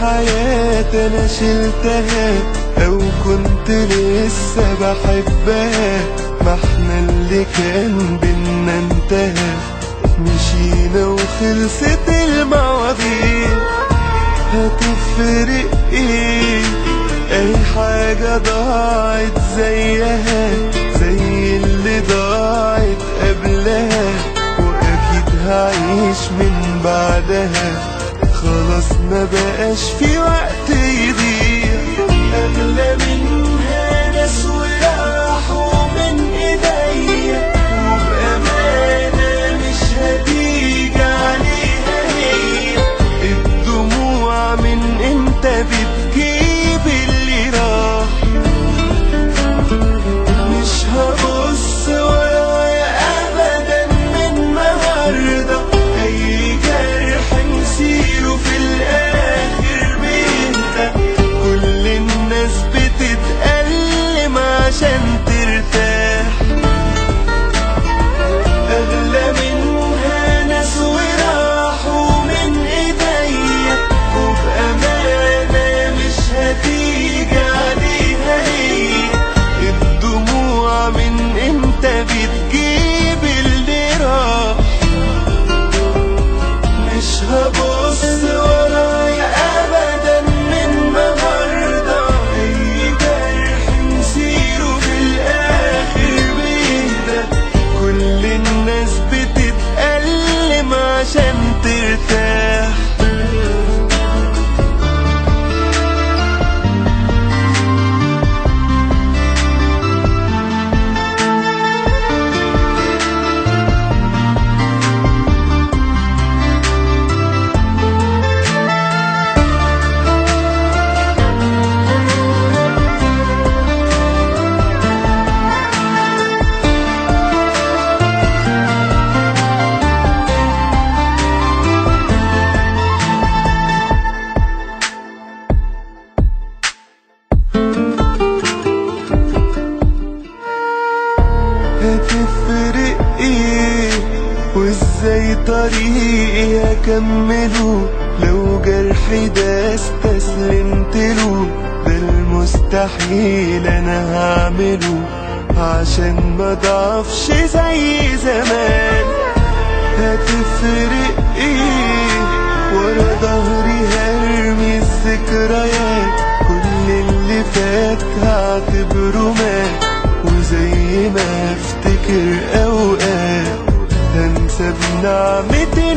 حياتي انا شلتها، او كنت لسه بحبها، ما احنا اللي كان بينا انتهى، مشينا وخلصت المواضيع. هتفرق ايه؟ اي حاجة ضاعت زيها زي اللي ضاعت قبلها، واكيد هعيش من بعدها، خلاص ما بقاش في وقت يضيع. اغلى منها ناس وراحوا من ايديا، وبأمانة مش هتيجي عليها هي. الدموع من امتى بتجيب اللي راح؟ مش هبص ورايا ابدا من النهارده، اي جرح نسيره في الاخر بيهدى. كل الناس بتتألم عشان ترتاح، اغلى منها ناس وراحوا من ايديا، وبأمانة مش هتيجي عليها هي. الدموع من امتى بتجيب اللي راح؟ مش هبص ورايا ابدا من النهارده، اي جرح نسيره في الاخر بيهدى. كل الناس بتتألم عشان ترتاح. هتفرق ايه؟ وازاي طريقي اكمله لو جرحي ده استسلمتله؟ ده المستحيل انا هعمله عشان ما ضعفش زي زمان. هتفرق ايه؟ ورا ظهري هرمي الذكريات، كل اللي فات هعتبره مات، وزي ما افتكر اوقات هنسى بنعمتي